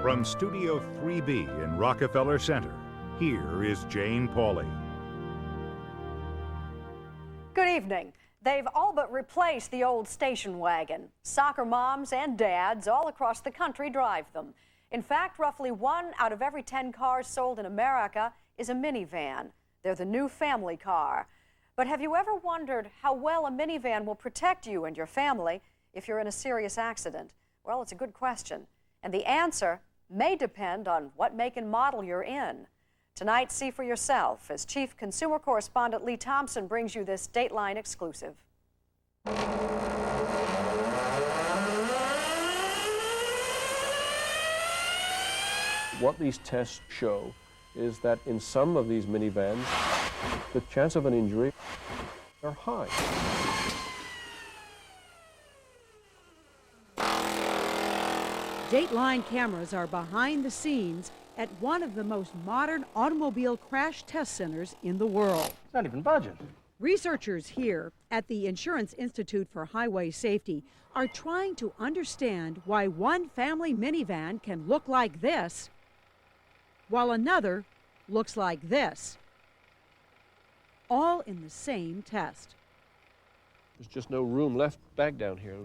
From Studio 3B in Rockefeller Center, here is Jane Pauley. Good evening. They've all but replaced the old station wagon. Soccer moms and dads all across the country drive them. In fact, roughly 1 out of every 10 cars sold in America is a minivan. They're the new family car. But have you ever wondered how well a minivan will protect you and your family if you're in a serious accident? Well, it's a good question. And the answer may depend on what make and model you're in. Tonight, see for yourself as Chief Consumer Correspondent Lee Thompson brings you this Dateline exclusive. What these tests show is that in some of these minivans, the chance of an injury are high. Dateline cameras are behind the scenes at one of the most modern automobile crash test centers in the world. It's not even budget. Researchers here at the Insurance Institute for Highway Safety are trying to understand why one family minivan can look like this, while another looks like this, all in the same test. There's just no room left back down here.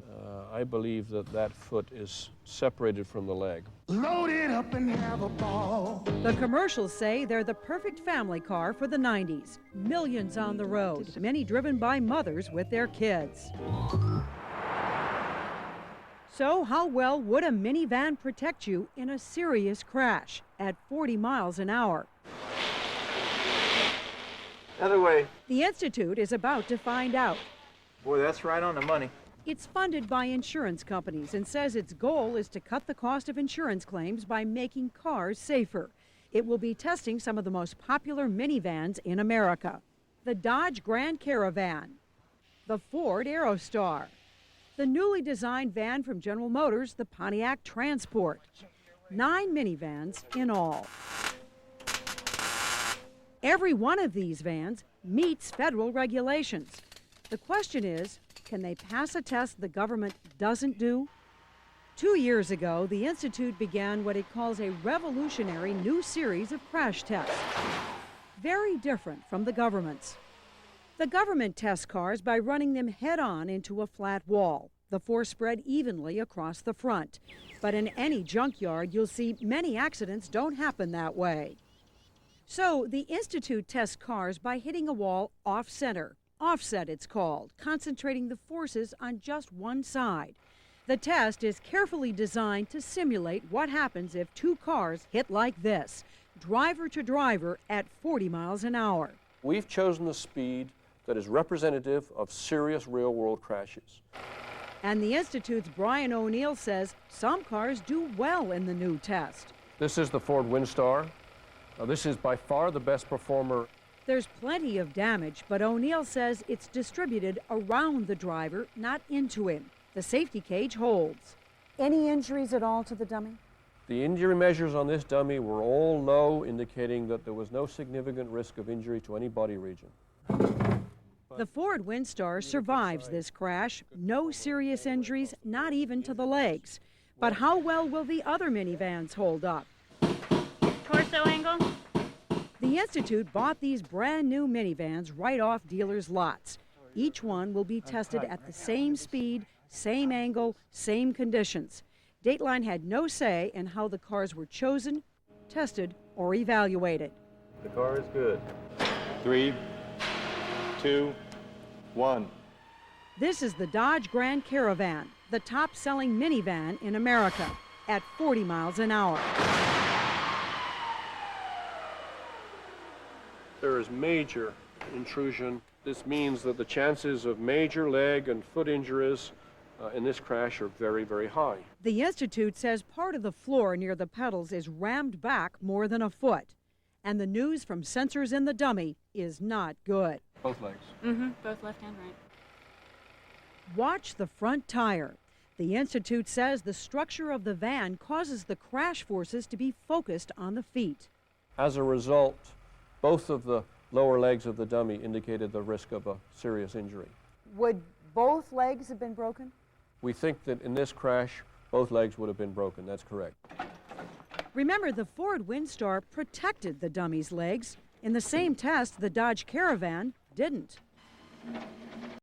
I believe that that foot is separated from the leg. Load it up and have a ball. The commercials say they're the perfect family car for the 90s. Millions on the road, many driven by mothers with their kids. So how well would a minivan protect you in a serious crash at 40 miles an hour? Other way. The Institute is about to find out. Boy, that's right on the money. It's funded by insurance companies and says its goal is to cut the cost of insurance claims by making cars safer. It will be testing some of the most popular minivans in America. The Dodge Grand Caravan, the Ford Aerostar, the newly designed van from General Motors, the Pontiac Transport. 9 minivans in all. Every one of these vans meets federal regulations. The question is, can they pass a test the government doesn't do? 2 years ago, the Institute began what it calls a revolutionary new series of crash tests. Very different from the government's. The government tests cars by running them head-on into a flat wall, the force spread evenly across the front. But in any junkyard, you'll see many accidents don't happen that way. So the Institute tests cars by hitting a wall off-center. Offset, it's called, concentrating the forces on just one side. The test is carefully designed to simulate what happens if 2 cars hit like this, driver to driver at 40 miles an hour. We've chosen a speed that is representative of serious real-world crashes. And the Institute's Brian O'Neill says some cars do well in the new test. This is the Ford Windstar. This is by far the best performer. There's plenty of damage, but O'Neill says it's distributed around the driver, not into him. The safety cage holds. Any injuries at all to the dummy? The injury measures on this dummy were all low, indicating that there was no significant risk of injury to any body region. The Ford Windstar survives this crash. No serious injuries, not even to the legs. But how well will the other minivans hold up? Torso angle? The Institute bought these brand new minivans right off dealers' lots. Each one will be tested at the same speed, same angle, same conditions. Dateline had no say in how the cars were chosen, tested, or evaluated. The car is good. 3, 2, 1. This is the Dodge Grand Caravan, the top-selling minivan in America, at 40 miles an hour. There is major intrusion. This means that the chances of major leg and foot injuries in this crash are very, very high. The Institute says part of the floor near the pedals is rammed back more than a foot. And the news from sensors in the dummy is not good. Both legs. Both left and right. Watch the front tire. The Institute says the structure of the van causes the crash forces to be focused on the feet. As a result, both of the lower legs of the dummy indicated the risk of a serious injury. Would both legs have been broken? We think that in this crash, both legs would have been broken. That's correct. Remember, the Ford Windstar protected the dummy's legs. In the same test, the Dodge Caravan didn't.